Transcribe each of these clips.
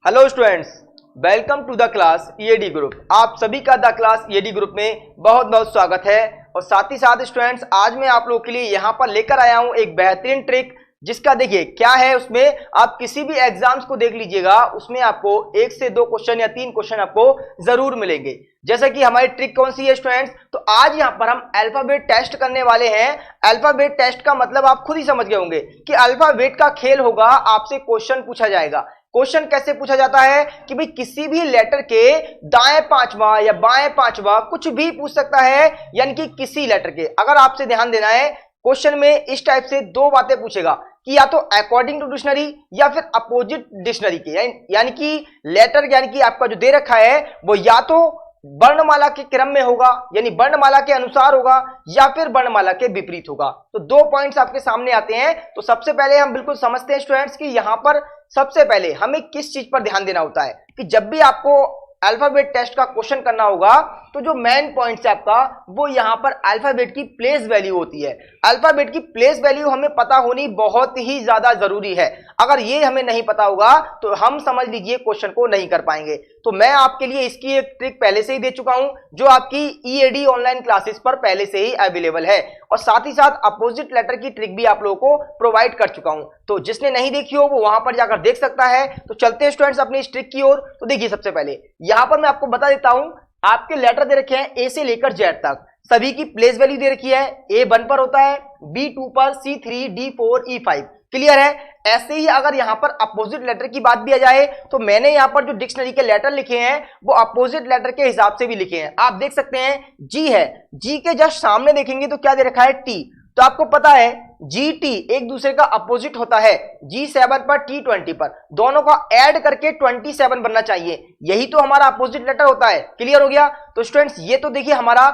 Hello students, welcome to the class EAD group. आप सभी का द क्लास ईएडी ग्रुप में बहुत बहुत स्वागत है। और साथ ही साथ स्टूडेंट्स, आज मैं आप लोगों के लिए यहां पर लेकर आया हूं एक बेहतरीन ट्रिक, जिसका देखिए क्या है। उसमें आप किसी भी एग्जाम्स को देख लीजिएगा, उसमें आपको 1 से 2 क्वेश्चन या 3 क्वेश्चन आपको जरूर मिलेंगे। जैसा कि हमारी ट्रिक कौन सी है स्टूडेंट्स, तो आज यहां पर हम अल्फाबेट टेस्ट करने वाले हैं। अल्फाबेट टेस्ट का मतलब आप खुद ही समझ गए होंगे कि अल्फाबेट का खेल होगा। आपसे क्वेश्चन पूछा जाएगा। क्वेश्चन कैसे पूछा जाता है कि भाई किसी भी लेटर के दाएं पांचवा या बाएं पांचवा कुछ भी पूछ सकता है, यानी कि किसी लेटर के। अगर आपसे ध्यान देना है, क्वेश्चन में इस टाइप से 2 बातें पूछेगा कि या तो अकॉर्डिंग टू डिक्शनरी या फिर अपोजिट डिक्शनरी के, यानी कि लेटर यानी कि आपका जो दे रखा है वो या तो वर्णमाला के क्रम में होगा, यानी वर्णमाला के अनुसार होगा, या फिर वर्णमाला के विपरीत होगा। तो 2 पॉइंट्स आपके सामने आते हैं। तो सबसे पहले हम बिल्कुल समझते हैं स्टूडेंट्स कि यहां पर सबसे पहले हमें किस चीज पर ध्यान देना होता है कि जब भी आपको अल्फाबेट टेस्ट का क्वेश्चन करना होगा तो जो मेन पॉइंट है आपका, वो यहां पर अल्फाबेट की प्लेस वैल्यू होती है। अल्फाबेट की प्लेस वैल्यू हमें पता होनी बहुत ही ज्यादा जरूरी है। अगर ये हमें नहीं पता होगा तो हम समझ लीजिए क्वेश्चन को नहीं कर पाएंगे। तो मैं आपके लिए इसकी एक ट्रिक पहले से ही दे चुका हूं, जो आपकी ईएडी ऑनलाइन क्लासेस पर पहले से ही अवेलेबल है, और साथ ही साथ अपोजिट लेटर की ट्रिक भी आप लोगों को प्रोवाइड कर चुका हूं। तो जिसने नहीं देखी हो वो वहां पर जाकर देख सकता है। तो चलते हैं स्टूडेंट्स अपनी इस ट्रिक की ओर। तो देखिए, सबसे पहले यहां पर मैं आपको बता देता हूं, आपके लेटर दे रखे हैं ए से लेकर जेड तक। सभी की प्लेस वैल्यू दे रखी है। ए 1 पर होता है, बी 2 पर, सी 3, डी 4, ई 5। क्लियर है। ऐसे ही अगर यहां पर अपोजिट लेटर की बात भी आ जाए तो मैंने यहां पर जो डिक्शनरी के लेटर लिखे हैं वो अपोजिट लेटर के हिसाब से भी लिखे हैं। आप देख सकते हैं जी है, जी के जस्ट सामने देखेंगे तो क्या दे रखा है, टी। तो आपको पता है जी टी एक दूसरे का अपोजिट होता है। जी 7 पर, टी 20 पर, दोनों का ऐड करके 27 बनना चाहिए। यही तो हमारा अपोजिट लेटर होता है। क्लियर हो गया। तो स्टूडेंट्स, ये तो देखिए हमारा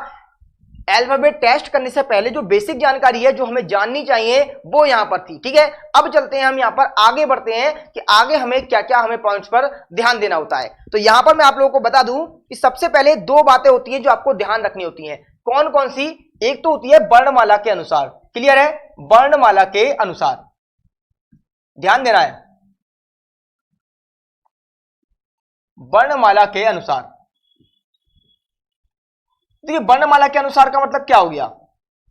अल्फाबेट टेस्ट करने से पहले जो बेसिक जानकारी है जो हमें जाननी चाहिए वो यहां पर थी। ठीक है, अब चलते हैं हम यहां पर आगे बढ़ते हैं कि आगे हमें क्या क्या हमें पॉइंट्स पर ध्यान देना होता है। तो यहां पर मैं आप लोगों को बता दूं कि सबसे पहले 2 बातें होती हैं जो आपको ध्यान रखनी होती हैं। कौन कौन सी? एक तो होती है वर्णमाला के अनुसार। क्लियर है, वर्णमाला के अनुसार ध्यान देना है। वर्णमाला के अनुसार, देखिए वर्णमाला के अनुसार का मतलब क्या हो गया,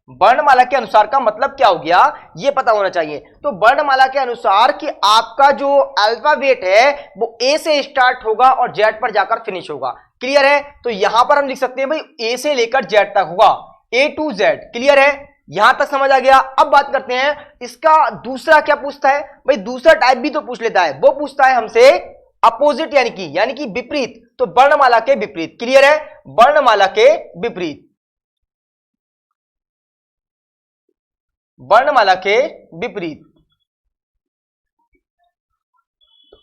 वर्णमाला के अनुसार का मतलब क्या हो गया ये पता होना चाहिए। तो वर्णमाला के अनुसार कि आपका जो अल्फाबेट है वो ए से स्टार्ट होगा और जेड पर जाकर फिनिश होगा। क्लियर है। तो यहां पर हम लिख सकते हैं भाई ए से लेकर जेड तक होगा, ए टू जेड। क्लियर है, यहां तक समझ आ गया। अब बात करते हैं इसका दूसरा क्या पूछता है। भाई दूसरा टाइप भी तो पूछ लेता है, वो पूछता है हमसे अपोजिट यानी कि विपरीत। तो वर्णमाला के विपरीत। क्लियर है, वर्णमाला के विपरीत, वर्णमाला के विपरीत।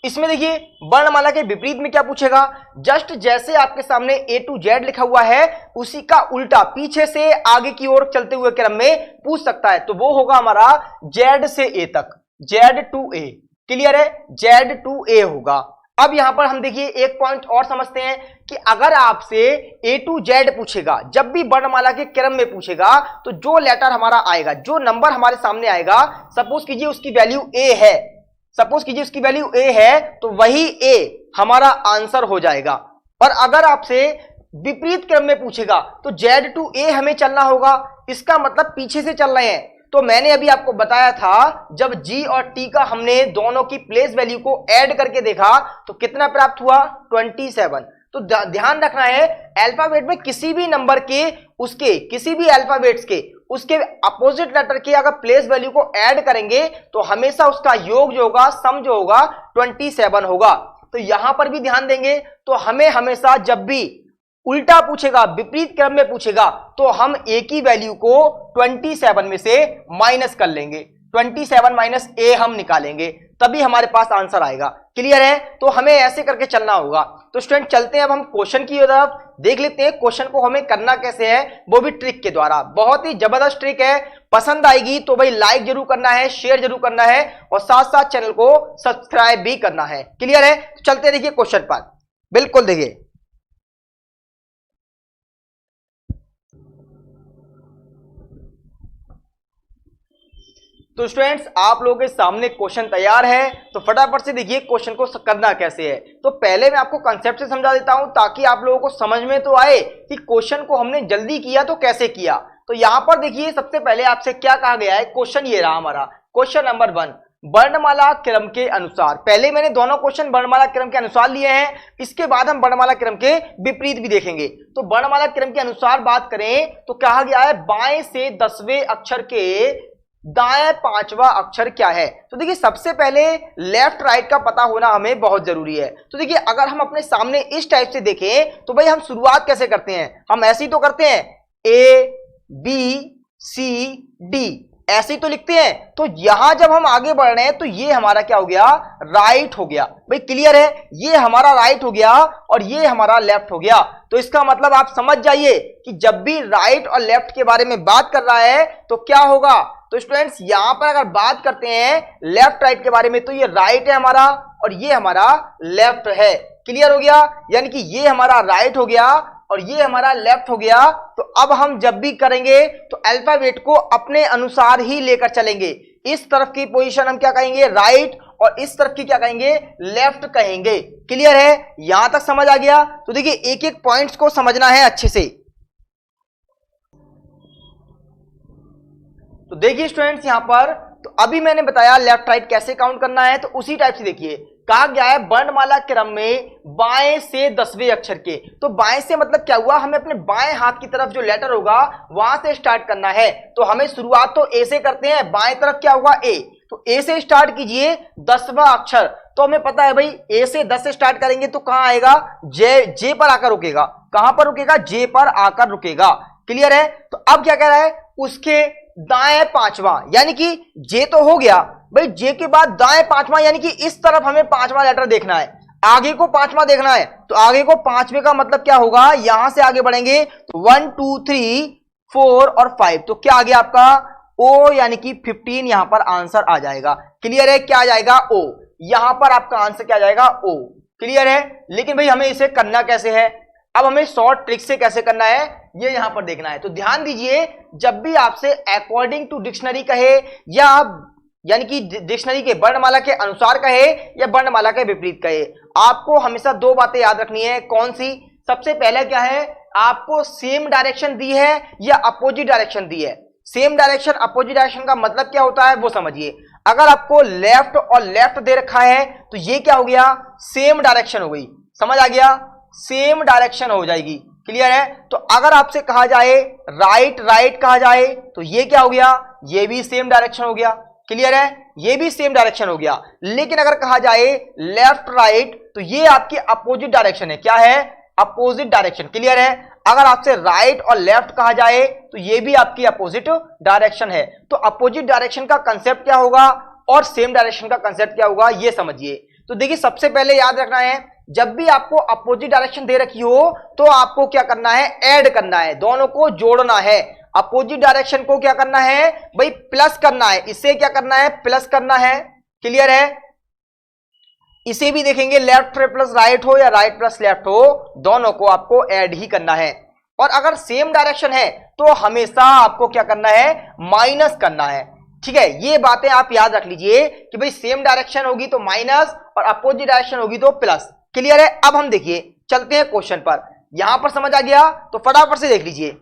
इसमें देखिए वर्णमाला के विपरीत में क्या पूछेगा, जस्ट जैसे आपके सामने ए टू जेड लिखा हुआ है उसी का उल्टा पीछे से आगे की ओर चलते हुए क्रम में पूछ सकता है। तो वो होगा हमारा जेड से ए तक, जेड टू ए। क्लियर है, जेड टू ए होगा। अब यहां पर हम देखिए एक पॉइंट और समझते हैं कि अगर आपसे ए टू जेड पूछेगा, जब भी वर्णमाला के क्रम में पूछेगा, तो जो लेटर हमारा आएगा, जो नंबर हमारे सामने आएगा, सपोज कीजिए उसकी वैल्यू ए है, सपोज कीजिए उसकी वैल्यू ए है, तो वही ए हमारा आंसर हो जाएगा। और अगर आपसे विपरीत क्रम में पूछेगा तो जेड टू ए हमें चलना होगा। इसका मतलब पीछे से चल रहे हैं। तो मैंने अभी आपको बताया था, जब जी और टी का हमने दोनों की प्लेस वैल्यू को ऐड करके देखा तो कितना प्राप्त हुआ, 27। तो ध्यान रखना है, अल्फाबेट में किसी भी नंबर के उसके किसी भी अल्फाबेट्स के उसके अपोजिट लेटर के अगर प्लेस वैल्यू को ऐड करेंगे तो हमेशा उसका योग जो होगा, सम जो होगा 27 होगा। तो यहां पर भी ध्यान देंगे। तो हमें हमेशा जब भी उल्टा पूछेगा, विपरीत क्रम में पूछेगा, तो हम ए की वैल्यू को 27 में से माइनस कर लेंगे, 27 माइनस ए हम निकालेंगे, तभी हमारे पास आंसर आएगा। क्लियर है। तो हमें ऐसे करके चलना होगा। तो स्टूडेंट चलते हैं अब हम क्वेश्चन की तरफ, देख लेते हैं क्वेश्चन को हमें करना कैसे है, वो भी ट्रिक के द्वारा। बहुत ही जबरदस्त ट्रिक है, पसंद आएगी तो भाई लाइक जरूर करना है, शेयर जरूर करना है, और साथ साथ चैनल को सब्सक्राइब भी करना है। क्लियर है। तो चलते देखिए क्वेश्चन पर, बिल्कुल देखिए तो स्टूडेंट्स आप लोगों के सामने क्वेश्चन तैयार है, तो फटाफट से देखिए क्वेश्चन को करना कैसे है। तो पहले मैं आपको कंसेप्ट से समझा देता हूं ताकि आप लोगों को समझ में तो आए कि क्वेश्चन को हमने जल्दी किया तो कैसे किया। तो यहां पर देखिए सबसे पहले आपसे क्या कहा गया है, क्वेश्चन ये रहा हमारा क्वेश्चन नंबर 1, वर्णमाला क्रम के अनुसार। पहले मैंने दोनों क्वेश्चन वर्णमाला क्रम के अनुसार लिए हैं, इसके बाद हम वर्णमाला क्रम के विपरीत भी देखेंगे। तो वर्णमाला क्रम के अनुसार बात करें तो कहा गया है बाएं से 10वें अक्षर के दाएं 5वां अक्षर क्या है। तो देखिए सबसे पहले लेफ्ट राइट का पता होना हमें बहुत जरूरी है। तो देखिए अगर हम अपने सामने इस टाइप से देखें तो भाई हम शुरुआत कैसे करते हैं, हम ऐसे ही तो करते हैं A B C D, ऐसे ही तो लिखते हैं। तो यहां जब हम आगे बढ़ रहे हैं तो ये हमारा क्या हो गया, राइट हो गया। भाई क्लियर है, ये हमारा राइट हो गया और ये हमारा लेफ्ट हो गया। तो इसका मतलब आप समझ जाइए कि जब भी राइट और लेफ्ट के बारे में बात कर रहा है तो क्या होगा। तो स्टूडेंट्स यहां पर अगर बात करते हैं लेफ्ट राइट के बारे में तो ये राइट है हमारा और ये हमारा लेफ्ट है। क्लियर हो गया, यानी कि ये हमारा राइट हो गया और ये हमारा लेफ्ट हो गया। तो अब हम जब भी करेंगे तो अल्फाबेट को अपने अनुसार ही लेकर चलेंगे। इस तरफ की पोजीशन हम क्या कहेंगे, राइट, और इस तरफ की क्या कहेंगे, लेफ्ट कहेंगे। क्लियर है, यहां तक समझ आ गया। तो देखिए एक एक पॉइंट्स को समझना है अच्छे से। तो देखिए स्टूडेंट्स यहां पर तो अभी मैंने बताया लेफ्ट राइट कैसे काउंट करना है, तो उसी टाइप से देखिए कहा गया है वर्णमाला क्रम में बाएं से 10वें अक्षर के। तो बाएं से मतलब क्या हुआ, हमें अपने बाएं हाथ की तरफ जो लेटर होगा वहां से स्टार्ट करना है। तो हमें शुरुआत तो ए से करते हैं, बाएं तरफ क्या हुआ ए, तो ए से स्टार्ट कीजिए 10वां अक्षर। तो हमें पता है भाई ए से 10 से स्टार्ट करेंगे तो कहां आएगा, जे पर आकर रुकेगा। कहां पर रुकेगा, जे पर आकर रुकेगा। क्लियर है, तो अब क्या कह रहा है, उसके दाएं 5वां, यानी कि जे तो हो गया भाई, जे के बाद दाएं 5वां, यानी कि इस तरफ हमें 5वां लेटर देखना है, आगे को 5वां देखना है। तो आगे को 5वें का मतलब क्या होगा, यहां से आगे बढ़ेंगे तो 1 2 3 4 और 5, तो क्या आ गया आपका ओ, यानी कि 15 यहां पर आंसर आ जाएगा। क्लियर है, क्या आ जाएगा ओ, यहां पर आपका आंसर क्या आ जाएगा ओ। क्लियर है, लेकिन भाई हमें इसे करना कैसे है, अब हमें शॉर्ट ट्रिक से कैसे करना है ये यहां पर देखना है। तो ध्यान दीजिए, जब भी आपसे अकॉर्डिंग टू डिक्शनरी कहे या यानी कि डिक्शनरी के वर्णमाला के अनुसार कहे या वर्णमाला के विपरीत कहे, आपको हमेशा दो बातें याद रखनी है। कौन सी, सबसे पहले क्या है, आपको सेम डायरेक्शन दी है या अपोजिट डायरेक्शन दी है। सेम डायरेक्शन अपोजिट डायरेक्शन का मतलब क्या होता है वो समझिए। अगर आपको लेफ्ट और लेफ्ट दे रखा है तो ये क्या हो गया, सेम डायरेक्शन हो गई। समझ आ गया, सेम डायरेक्शन हो जाएगी। क्लियर है, तो अगर आपसे कहा जाए राइट राइट कहा जाए तो ये क्या हो गया, ये भी सेम डायरेक्शन हो गया। क्लियर है, ये भी सेम डायरेक्शन हो गया। लेकिन अगर कहा जाए लेफ्ट राइट तो ये आपकी अपोजिट डायरेक्शन है। क्या है, अपोजिट डायरेक्शन। क्लियर है, अगर आपसे राइट और लेफ्ट कहा जाए तो ये भी आपकी अपोजिट डायरेक्शन है। तो अपोजिट डायरेक्शन का कंसेप्ट क्या होगा और सेम डायरेक्शन का कंसेप्ट क्या होगा ये समझिए। तो देखिए सबसे पहले याद रखना है, जब भी आपको अपोजिट डायरेक्शन दे रखी हो तो आपको क्या करना है, ऐड करना है, दोनों को जोड़ना है। अपोजिट डायरेक्शन को क्या करना है भाई, प्लस करना है, इसे क्या करना है, प्लस करना है। क्लियर है, इसे भी देखेंगे लेफ्ट प्लस राइट हो या राइट प्लस लेफ्ट हो, दोनों को आपको ऐड ही करना है। और अगर सेम डायरेक्शन है तो हमेशा आपको क्या करना है, माइनस करना है। ठीक है, ये बातें आप याद रख लीजिए कि भाई सेम डायरेक्शन होगी तो माइनस और अपोजिट डायरेक्शन होगी तो प्लस। क्लियर है, अब हम देखिए चलते हैं क्वेश्चन पर। यहां पर समझ आ गया तो फटाफट से देख लीजिए।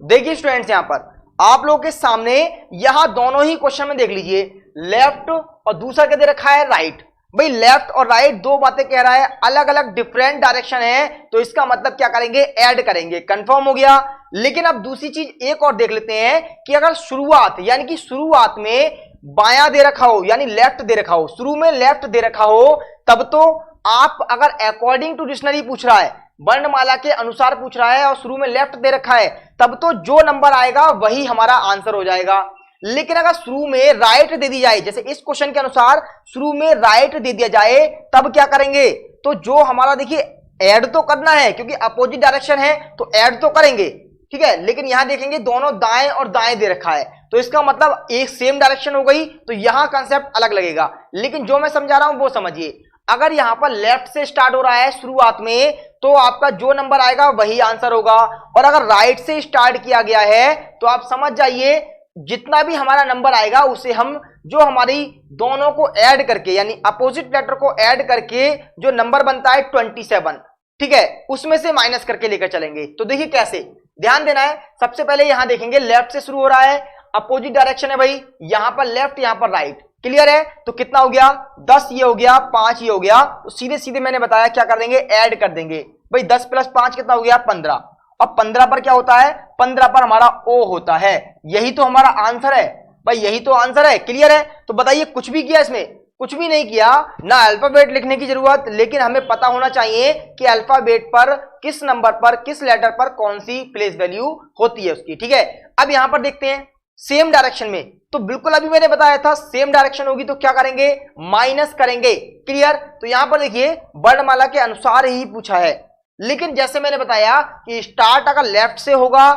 देखिए स्टूडेंट्स यहां पर आप लोगों के सामने यहां दोनों ही क्वेश्चन में देख लीजिए, लेफ्ट और दूसरा क्या दे रखा है, राइट। भाई लेफ्ट और राइट दो बातें कह रहा है, अलग अलग डिफरेंट डायरेक्शन है, तो इसका मतलब क्या करेंगे, ऐड करेंगे। कंफर्म हो गया। लेकिन अब दूसरी चीज एक और देख लेते हैं कि अगर शुरुआत यानी कि शुरुआत में बायां दे रखा हो यानी लेफ्ट दे रखा हो, शुरू में लेफ्ट दे रखा हो, तब तो आप अगर अकॉर्डिंग टू डिक्शनरी पूछ रहा है, वर्णमाला के अनुसार पूछ रहा है और शुरू में लेफ्ट दे रखा है, तब तो जो नंबर आएगा वही हमारा आंसर हो जाएगा। लेकिन अगर शुरू में राइट दे दी जाए, जैसे इस क्वेश्चन के अनुसार शुरू में राइट दे दिया जाए, तब क्या करेंगे, तो जो हमारा देखिए ऐड तो करना है क्योंकि अपोजिट डायरेक्शन है तो ऐड तो करेंगे। ठीक है, लेकिन यहां देखेंगे दोनों दाएं और दाएं दे रखा है, तो इसका मतलब एक सेम डायरेक्शन हो गई, तो यहां कंसेप्ट अलग लगेगा। लेकिन जो मैं समझा रहा हूं वो समझिए। अगर यहां पर लेफ्ट से स्टार्ट हो रहा है शुरुआत में तो आपका जो नंबर आएगा वही आंसर होगा। और अगर राइट से स्टार्ट किया गया है तो आप समझ जाइए जितना भी हमारा नंबर आएगा उसे हम जो हमारी दोनों को ऐड करके यानी अपोजिट लेटर को ऐड करके जो नंबर बनता है 27, ठीक है, उसमें से माइनस करके लेकर चलेंगे। तो देखिए कैसे, ध्यान देना है। सबसे पहले यहां देखेंगे लेफ्ट से शुरू हो रहा है, अपोजिट डायरेक्शन है भाई, यहां पर लेफ्ट यहां पर राइट, क्लियर है। तो कितना हो गया 10 ये हो गया, 5 ये हो गया, तो सीधे सीधे मैंने बताया क्या कर देंगे, ऐड कर देंगे भाई। 10 + 5 कितना हो गया 15, और 15 पर क्या होता है, 15 पर हमारा ओ होता है। यही तो हमारा आंसर है भाई, यही तो आंसर है, क्लियर है। तो बताइए कुछ भी किया इसमें, कुछ भी नहीं किया, ना अल्फाबेट लिखने की जरूरत, लेकिन हमें पता होना चाहिए कि अल्फाबेट पर किस नंबर पर किस लेटर पर कौन सी प्लेस वैल्यू होती है उसकी, ठीक है। अब यहां पर देखते हैं सेम डायरेक्शन में, तो बिल्कुल अभी मैंने बताया था सेम डायरेक्शन होगी तो क्या करेंगे, माइनस करेंगे, क्लियर। तो यहां पर देखिए वर्णमाला के अनुसार ही पूछा है, लेकिन जैसे मैंने बताया कि स्टार्ट अगर लेफ्ट से होगा,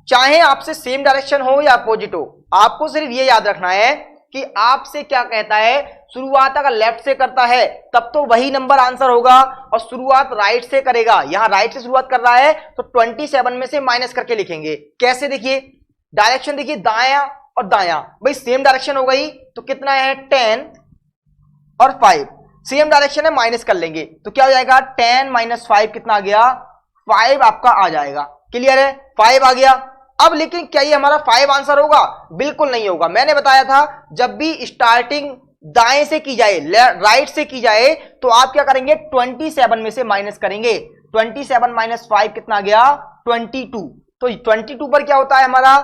चाहे आपसे सेम डायरेक्शन हो या अपोजिट हो, आपको सिर्फ ये याद रखना है कि आपसे क्या कहता है, शुरुआत अगर लेफ्ट से करता है तब तो वही नंबर आंसर होगा, और शुरुआत राइट से करेगा, यहां राइट से शुरुआत कर रहा है तो 27 में से माइनस करके लिखेंगे। कैसे, देखिए डायरेक्शन देखिए, दायां और दायां, भाई सेम डायरेक्शन हो गई तो कितना है 10 और 5, सेम डायरेक्शन है, माइनस कर लेंगे तो क्या हो जाएगा 10 - 5 कितना आ गया 5 आपका आ जाएगा, क्लियर है, 5 आ गया। अब लेकिन क्या ये हमारा 5 आंसर होगा, बिल्कुल नहीं होगा। मैंने बताया था जब भी स्टार्टिंग दाएं से की जाए राइट से की जाए तो आप क्या करेंगे 27 में से माइनस करेंगे। 27 - 5 कितना आ गया 22, तो 22 पर क्या होता है हमारा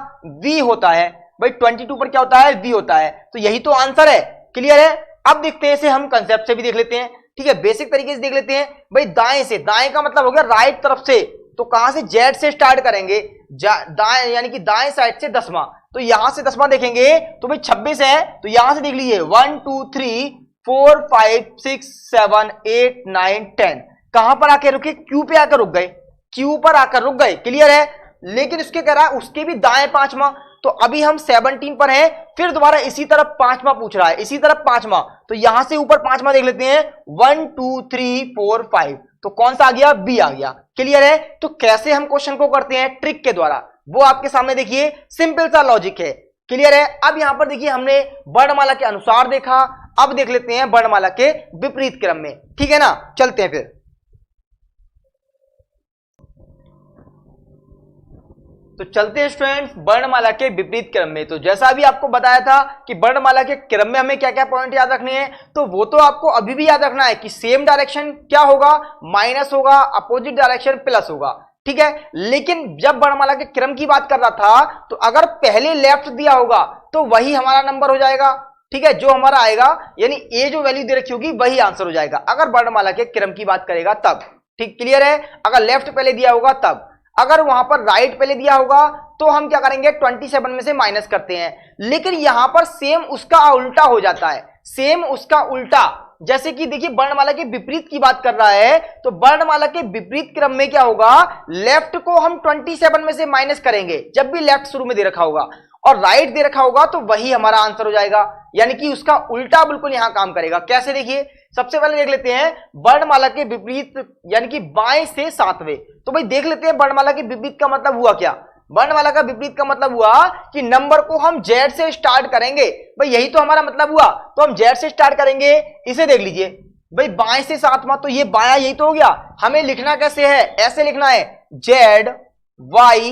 v होता है भाई, 22 पर क्या होता है v होता है, तो यही तो आंसर है, क्लियर है। अब देखते हैं इसे हम कंसेप्ट से भी देख लेते हैं, ठीक है, बेसिक तरीके से देख लेते हैं भाई। दाएं से, दाएं का मतलब हो गया राइट तरफ से, तो कहां से जेड से स्टार्ट करेंगे, दाएं यानी कि दाएं साइड से 10वां, तो यहां से 10वां देखेंगे तो भाई 26 है, तो यहां से देख लीजिए 1 2 3 4 5 6 7 8 9 10, कहां पर आकर रुके, क्यू पे आकर रुक गए, क्यू पर आकर रुक गए, क्लियर है। लेकिन उसके कह रहा है उसके भी दाएं 5वां, तो अभी हम 17 पर हैं, फिर दोबारा इसी तरफ 5वां पूछ रहा है, इसी तरफ 5वां, तो यहां से ऊपर 5वां देख लेते हैं 1 2 3 4 5, तो कौन सा आ गया बी आ गया, क्लियर है। तो कैसे हम क्वेश्चन को करते हैं ट्रिक के द्वारा, वो आपके सामने देखिए, सिंपल सा लॉजिक है, क्लियर है। अब यहां पर देखिए हमने वर्णमाला के अनुसार देखा, अब देख लेते हैं वर्णमाला के विपरीत क्रम में, ठीक है ना, चलते हैं फिर। तो चलते हैं स्टूडेंट्स वर्णमाला के विपरीत क्रम में। तो जैसा अभी आपको बताया था कि वर्णमाला के क्रम में हमें क्या क्या पॉइंट याद रखने हैं, तो वो तो आपको अभी भी याद रखना है कि सेम डायरेक्शन क्या होगा, माइनस होगा, अपोजिट डायरेक्शन प्लस होगा, ठीक है। लेकिन जब वर्णमाला के क्रम की बात कर रहा था तो अगर पहले लेफ्ट दिया होगा तो वही हमारा नंबर हो जाएगा, ठीक है, जो हमारा आएगा यानी ए जो वैल्यू दे रखी होगी वही आंसर हो जाएगा, अगर वर्णमाला के क्रम की बात करेगा तब, ठीक, क्लियर है। अगर लेफ्ट पहले दिया होगा तब, अगर वहां पर राइट पहले दिया होगा तो हम क्या करेंगे 27 में से माइनस करते हैं। लेकिन यहां पर सेम उसका उल्टा हो जाता है, सेम उसका उल्टा, जैसे कि देखिए वर्णमाला के विपरीत की बात कर रहा है, तो वर्णमाला के विपरीत क्रम में क्या होगा, लेफ्ट को हम 27 में से माइनस करेंगे जब भी लेफ्ट शुरू में दे रखा होगा, और राइट दे रखा होगा तो वही हमारा आंसर हो जाएगा, यानी कि उसका उल्टा बिल्कुल यहां काम करेगा। कैसे, देखिए सबसे पहले देख लेते हैं वर्णमाला के विपरीत यानी कि बाएं से 7वें, तो भाई देख लेते हैं वर्णमाला के विपरीत का मतलब हुआ क्या। वर्णमाला का विपरीत का मतलब हुआ कि नंबर को हम जेड से स्टार्ट करेंगे, भाई यही तो हमारा मतलब हुआ, तो हम जेड से स्टार्ट करेंगे। इसे देख लीजिए भाई बाएं से 7वां, तो ये बायां यही तो हो गया। हमें लिखना कैसे है, ऐसे लिखना है जेड वाई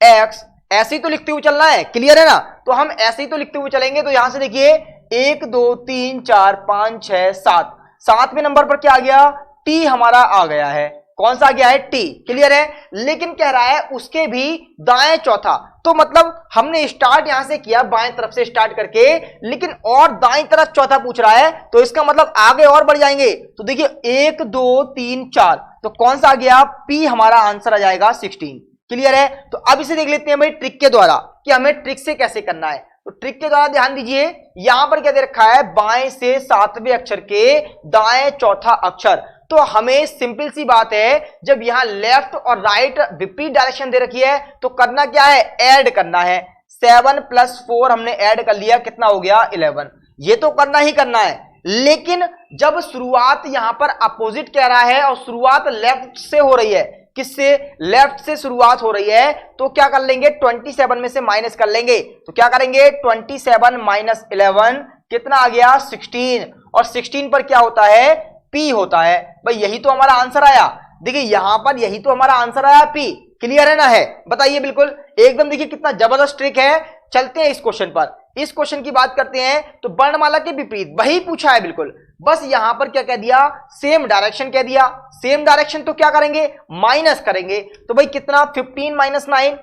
एक्स, ऐसे ही तो लिखते हुए चलना है, क्लियर है ना। तो हम ऐसे ही तो लिखते हुए चलेंगे, तो यहां से देखिए 1 2 3 4 5 6 7, 7वें नंबर पर क्या आ गया टी हमारा आ गया है, कौन सा आ गया है टी, क्लियर है। लेकिन कह रहा है उसके भी दाएं चौथा, तो मतलब हमने स्टार्ट यहां से किया बाएं तरफ से स्टार्ट करके, लेकिन और दाएं तरफ चौथा पूछ रहा है, तो इसका मतलब आगे और बढ़ जाएंगे। तो देखिए 1 2 3 4, तो कौन सा आ गया पी हमारा आंसर आ जाएगा 16, क्लियर है। तो अब इसे देख लेते हैं भाई ट्रिक के द्वारा कि हमें ट्रिक से कैसे करना है। तो ट्रिक के द्वारा ध्यान दीजिए, यहां पर क्या दे रखा है, बाएं से 7वें अक्षर के दाएं चौथा अक्षर। तो हमें सिंपल सी बात है, जब यहां लेफ्ट और राइट विपरीत डायरेक्शन दे रखी है तो करना क्या है, ऐड करना है। 7 + 4 हमने ऐड कर लिया, कितना हो गया 11, ये तो करना ही करना है। लेकिन जब शुरुआत यहां पर अपोजिट कह रहा है और शुरुआत लेफ्ट से हो रही है, किससे? लेफ्ट से शुरुआत हो रही है, तो क्या कर लेंगे? 27 में से माइनस कर लेंगे। तो क्या करेंगे? 27 माइनस 11 कितना आ गया? 16। और 16 पर क्या होता है? P होता है। भाई यही तो हमारा आंसर आया। देखिए यहां पर यही तो हमारा आंसर आया, P। क्लियर है ना? है, बताइए बिल्कुल एकदम। देखिए कितना जबरदस्त ट्रिक है। चलते हैं इस क्वेश्चन पर। इस क्वेश्चन की बात करते हैं तो वर्णमाला के विपरीत वही पूछा है बिल्कुल, बस यहां पर क्या कह दिया? सेम डायरेक्शन कह दिया। सेम डायरेक्शन तो क्या करेंगे? माइनस करेंगे। तो भाई कितना? 15 माइनस 9,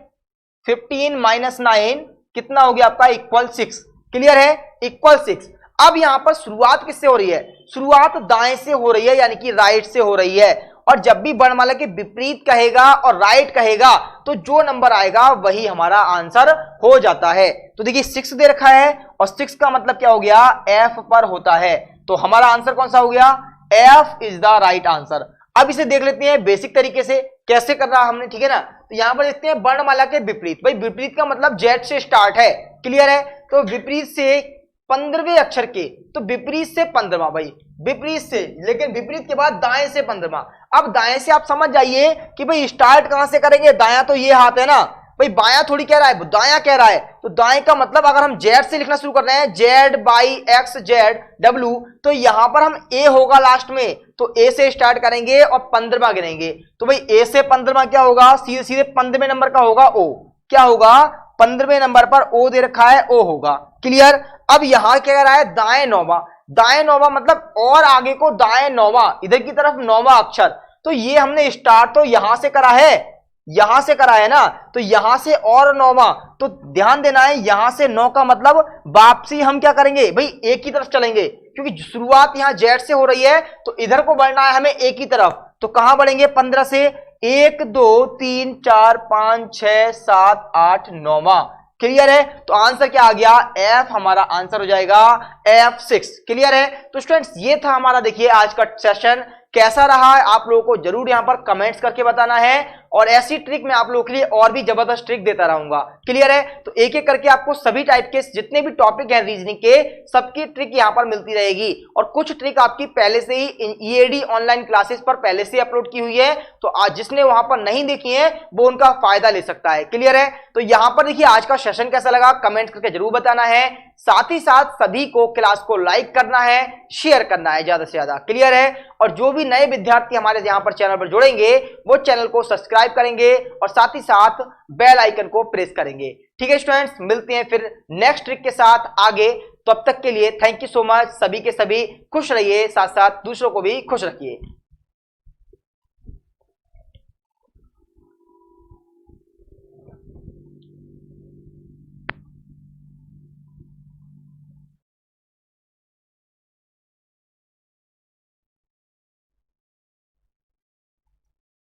15 माइनस 9 कितना हो गया आपका? इक्वल 6। क्लियर है? इक्वल 6। अब यहां पर शुरुआत किससे हो रही है? शुरुआत दाएं से हो रही है, यानी कि राइट से हो रही है। और जब भी वर्णमाला के विपरीत कहेगा और राइट कहेगा तो जो नंबर आएगा वही हमारा आंसर हो जाता है। तो देखिए 6 दे रखा है और 6 का मतलब क्या हो गया? F पर होता है। तो हमारा आंसर कौन सा हो गया? F is the right answer. अब इसे देख लेते हैं बेसिक तरीके से कैसे करना हमने, ठीक है ना? तो यहां पर देखते हैं वर्णमाला के विपरीत। भाई विपरीत का मतलब Z से स्टार्ट है। क्लियर है? तो विपरीत से 15वें अक्षर के, तो विपरीत से 15वां, भाई विपरीत से, लेकिन विपरीत के बाद दाएं से 15वां। अब दाएं से आप समझ जाइए कि भाई स्टार्ट कहां से करेंगे? दायां तो ये हाथ है ना भाई, बायां थोड़ी कह रहा है, दायां कह रहा है। तो दाएं का मतलब अगर हम जेड से लिखना शुरू कर रहे हैं, Z by x Z W, तो यहां पर हम ए होगा लास्ट में, तो ए से स्टार्ट करेंगे और 15वां गिनेंगे। तो भाई ए से 15वां क्या होगा? सीधे सीधे 15वें नंबर का होगा ओ। क्या होगा? 15वें नंबर पर ओ दे रखा है, ओ होगा। क्लियर? अब यहां क्या कह रहा है? दाएं नौवां। दाएं नौवां मतलब और आगे को दाएं नौवां, इधर की तरफ नौवां अक्षर। तो ये हमने स्टार्ट तो यहां से करा है, यहां से करा है ना, तो यहां से और नौवां। तो ध्यान देना है, यहां से 9 का मतलब वापसी हम क्या करेंगे? भाई एक की तरफ चलेंगे, क्योंकि शुरुआत यहां जेड से हो रही है तो इधर को बढ़ना है हमें एक ही तरफ। तो कहां बढ़ेंगे? 15 से 1 2 3 4 5 6 7 8 9वां। क्लियर है? तो आंसर क्या आ गया? एफ हमारा आंसर हो जाएगा, F6। क्लियर है? तो स्टूडेंट्स ये था हमारा, देखिए आज का सेशन कैसा रहा है आप लोगों को जरूर यहां पर कमेंट्स करके बताना है, और ऐसी ट्रिक मैं आप लोगों के लिए और भी जबरदस्त ट्रिक देता रहूंगा। क्लियर है? तो एक एक करके आपको सभी टाइप के जितने भी टॉपिक हैं रीजनिंग के, सबकी ट्रिक यहां पर मिलती रहेगी। और कुछ ट्रिक आपकी पहले से ही ईएडी ऑनलाइन क्लासेस पर पहले से अपलोड की हुई है, तो आज जिसने वहां पर नहीं देखी है वो उनका फायदा ले सकता है। क्लियर है? तो यहां पर देखिए आज का सेशन कैसा लगा कमेंट करके जरूर बताना है। साथ ही साथ सभी को क्लास को लाइक करना है, शेयर करना है ज्यादा से ज्यादा। क्लियर है? और जो भी नए विद्यार्थी हमारे यहां पर चैनल पर जुड़ेंगे वो चैनल को सब्सक्राइब करेंगे और साथ ही साथ बेल आइकन को प्रेस करेंगे। ठीक है स्टूडेंट्स, मिलते हैं फिर नेक्स्ट ट्रिक के साथ आगे। तब तक के लिए थैंक यू सो मच। सभी के सभी खुश रहिए, साथ साथ दूसरों को भी खुश रखिए।